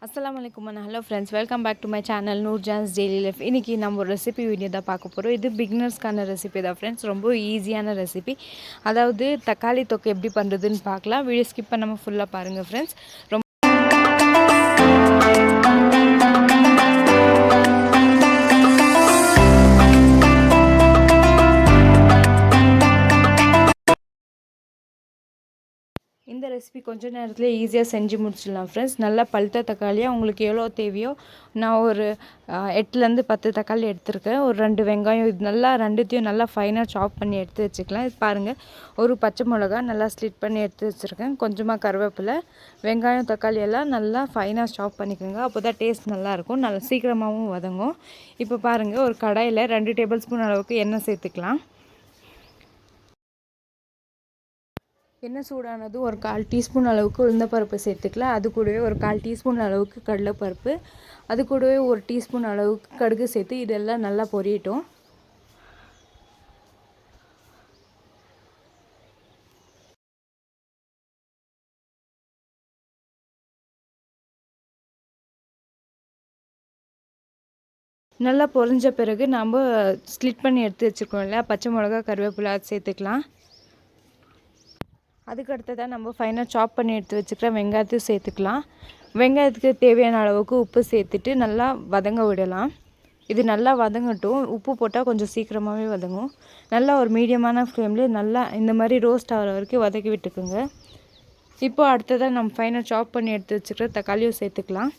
Assalamualaikum and hello friends, welcome back to my channel Noorjahan's Daily Life. இன்னைக்கு நம்ம ஒரு recipe video தான் பார்க்க போறோம். இது பிகினர்ஸ்க்கான ரெசிபி தான் ஃப்ரெண்ட்ஸ். ரொம்ப ஈஸியான ரெசிபி. அதாவது தக்காளி தொக்கு எப்படி பண்றதுன்னு பார்க்கலாம். வீடியோ ஸ்கிப் பண்ணாம ஃபுல்லா பாருங்க ஃப்ரெண்ட்ஸ். இந்த ரெசிபி கொஞ்ச நேரத்துல ஈஸியா செஞ்சு முடிச்சிடலாம் ஃப்ரெண்ட்ஸ். நல்லா பழுத்த தக்காளியா உங்களுக்கு எவ்வளோ தேவையோ நான் ஒரு 8 ல இருந்து 10 தக்காளி எடுத்துர்க்கேன். ஒரு 2 வெங்காயம் இது நல்லா ரெண்டுத்தையும் நல்லா ஃபைனா சாப் பண்ணி எடுத்து வச்சுக்கலாம். இது பாருங்க ஒரு பச்சை மிளகாய் நல்லா ஸ்லிட் பண்ணி எடுத்து வச்சிருக்கேன். கொஞ்சமா கறிவேப்பிலை, வெங்காயம், தக்காளி எல்லாம் நல்லா ஃபைனா சாப் பண்ணிக்கோங்க. அப்போதான் டேஸ்ட் நல்லா இருக்கும். நல்லா சீக்கிரமாவும் வதங்கும். இப்போ பாருங்க ஒரு கடாயில 2 டேபிள் ஸ்பூன் அளவுக்கு எண்ணெய் சேர்த்துக்கலாம். எண்ணெய் சூடானது ஒரு 1/4 டீஸ்பூன் அளவுக்கு உளுந்தப்பருப்பு சேர்த்துக்கலாம். அது கூடவே ஒரு 1/4 டீஸ்பூன் அளவுக்கு கடலைப்பருப்பு, அது கூடவே ஒரு டீஸ்பூன் அளவுக்கு கடுகு சேர்த்து இதெல்லாம் நல்லா பொரியட்டும். நல்லா பொரிஞ்ச பிறகு நம்ம ஸ்லிட் பண்ணி எடுத்து வச்சுருக்கோம் இல்லையா பச்சை மிளகா, கருவேப்பிலை அது சேர்த்துக்கலாம். அதுக்கு அடுத்ததாக நம்ம ஃபைனாக சாப் பண்ணி எடுத்து வச்சுக்கிற வெங்காயத்தையும் சேர்த்துக்கலாம். வெங்காயத்துக்கு தேவையான அளவுக்கு உப்பு சேர்த்துட்டு நல்லா வதங்க விடலாம். இது நல்லா வதங்கட்டும். உப்பு போட்டால் கொஞ்சம் சீக்கிரமாகவே வதங்கும். நல்லா ஒரு மீடியமான ஃப்ளேம்லேயே நல்லா இந்த மாதிரி ரோஸ்ட் ஆகிற வரைக்கும் வதக்கி விட்டுக்குங்க. இப்போ அடுத்ததாக நம்ம ஃபைனாக சாப் பண்ணி எடுத்து வச்சுக்கிற தக்காளியும் சேர்த்துக்கலாம்.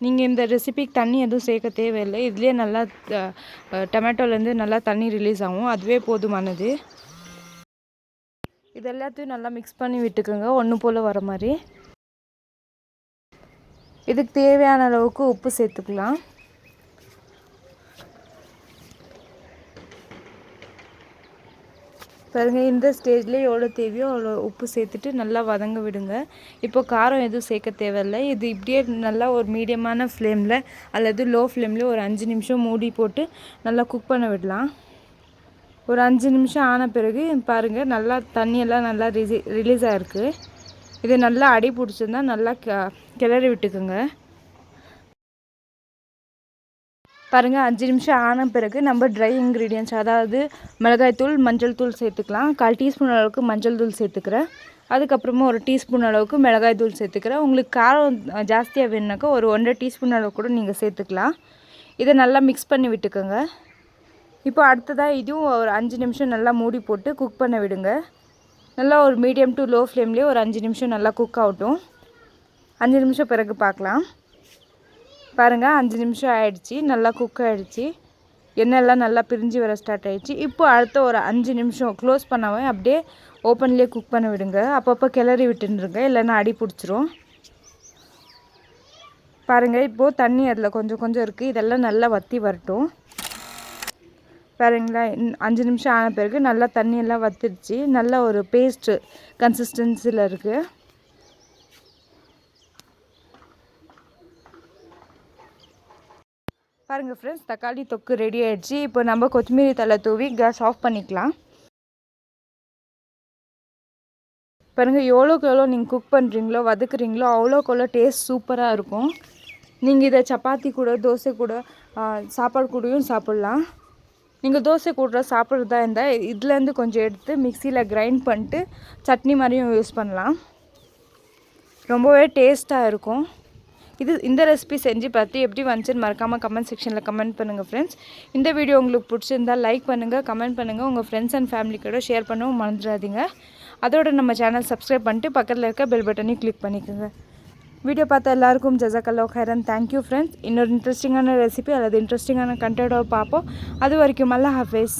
நீங்கள் இந்த ரெசிபிக்கு தண்ணி எதுவும் சேர்க்க தேவையில்லை. இதுலேயே நல்லா டொமேட்டோலேருந்து நல்லா தண்ணி ரிலீஸ் ஆகும். அதுவே போதுமானது. இது எல்லாத்தையும் நல்லா மிக்ஸ் பண்ணி விட்டுக்கோங்க ஒன்று போல் வர மாதிரி. இதுக்கு தேவையான அளவுக்கு உப்பு சேர்த்துக்கலாம். பாருங்க இந்த ஸ்டேஜ்லேயே எவ்வளோ தேவையோ அவ்வளோ உப்பு சேர்த்துட்டு நல்லா வதங்க விடுங்க. இப்போ காரம் எதுவும் சேர்க்க தேவையில்லை. இது இப்படியே நல்லா ஒரு மீடியமான ஃப்ளேமில் அல்லது லோ ஃப்ளேமில் ஒரு 5 நிமிஷம் மூடி போட்டு நல்லா குக் பண்ண விடலாம். ஒரு 5 நிமிஷம் ஆன பிறகு பாருங்கள் நல்லா தண்ணியெல்லாம் நல்லா ரிலீஸ் ஆகிருக்கு. இது நல்லா அடி பிடிச்சிருந்தா நல்லா கிளறி விட்டுக்குங்க. பாருங்கள் 5 நிமிஷம் ஆன பிறகு நம்ம ட்ரை இன்க்ரீடியன்ட்ஸ் அதாவது மிளகாய்த்தூள், மஞ்சள் தூள் சேர்த்துக்கலாம். 1/4 டீஸ்பூன் அளவுக்கு மஞ்சள் தூள் சேர்த்துக்கிறேன். அதுக்கப்புறமா ஒரு டீஸ்பூன் அளவுக்கு மிளகாய் தூள் சேர்த்துக்கிறேன். உங்களுக்கு காரம் ஜாஸ்தியாக வேணுனாக்கா ஒரு 1.5 டீஸ்பூன் அளவு கூட நீங்கள் சேர்த்துக்கலாம். இதை நல்லா மிக்ஸ் பண்ணி விட்டுக்கோங்க. இப்போ அடுத்ததாக இதுவும் ஒரு 5 நிமிஷம் நல்லா மூடி போட்டு குக் பண்ண விடுங்க. நல்லா ஒரு மீடியம் டு லோ ஃப்ளேம்லேயே ஒரு 5 நிமிஷம் நல்லா குக் ஆகட்டும். 5 நிமிஷம் பிறகு பார்க்கலாம். பாருங்கள் 5 நிமிஷம் ஆகிடுச்சி. நல்லா குக் ஆகிடுச்சி. எண்ணெயெல்லாம் நல்லா பிரிஞ்சு வர ஸ்டார்ட் ஆகிடுச்சி. இப்போ அடுத்த ஒரு 5 நிமிஷம் க்ளோஸ் பண்ணாமல் அப்படியே ஓப்பன்லேயே குக் பண்ண விடுங்க. அப்பப்போ கிளறி விட்டுருங்க, இல்லைன்னா அடி பிடிச்சிரும். பாருங்கள் இப்போது தண்ணி அதில் கொஞ்சம் கொஞ்சம் இருக்குது. இதெல்லாம் நல்லா வற்றி வரட்டும். பாருங்களா 5 நிமிஷம் ஆன பிறகு நல்லா தண்ணியெல்லாம் வற்றிடுச்சு. நல்ல ஒரு பேஸ்ட்டு கன்சிஸ்டன்சியில் இருக்குது. பாருங்கள் ஃப்ரெண்ட்ஸ் தக்காளி தொக்கு ரெடி ஆகிடுச்சு. இப்போ நம்ம கொத்தமல்லி தழை தூவி கேஸ் ஆஃப் பண்ணிக்கலாம். பாருங்கள் எவ்வளோக்கு எவ்வளோ நீங்கள் குக் பண்ணுறீங்களோ வதக்குறீங்களோ அவ்வளோக்கு எவ்வளோ டேஸ்ட் சூப்பராக இருக்கும். நீங்கள் இதை சப்பாத்தி கூட, தோசை கூட, சாப்பாடு கூடயும் சாப்பிட்லாம். நீங்கள் தோசை கூட சாப்பிட்றதா இருந்தால் இதுலேருந்து கொஞ்சம் எடுத்து மிக்சியில் கிரைண்ட் பண்ணிட்டு சட்னி மாதிரியும் யூஸ் பண்ணலாம். ரொம்பவே டேஸ்ட்டாக இருக்கும். இந்த ரெசிபி செஞ்சு பார்த்து எப்படி வந்துச்சுன்னு மறக்காமல் கமெண்ட் செக்ஷனில் கமெண்ட் பண்ணுங்கள் ஃப்ரெண்ட்ஸ். இந்த வீடியோ உங்களுக்கு பிடிச்சிருந்தால் லைக் பண்ணுங்கள், கமெண்ட் பண்ணுங்கள். உங்கள் ஃப்ரெண்ட்ஸ் அண்ட் ஃபேமிலி கூட ஷேர் பண்ணவும் மறந்துடாதீங்க. அதோட நம்ம சேனல் சப்ஸ்கிரைப் பண்ணிட்டு பக்கத்தில் இருக்க பெல் பட்டனையும் கிளிக் பண்ணிக்கோங்க. வீடியோ பார்த்த எல்லாருக்கும் ஜஸாக்கல்லாஹு கைரன். Thank you friends. இன்னொரு இன்ட்ரெஸ்டிங்கான ரெசிபி அல்லது இன்ட்ரெஸ்டிங்கான கண்டென்ட்டோட பார்ப்போம். அது வரைக்கும் அல்லாஹ் ஹாஃபிஸ்.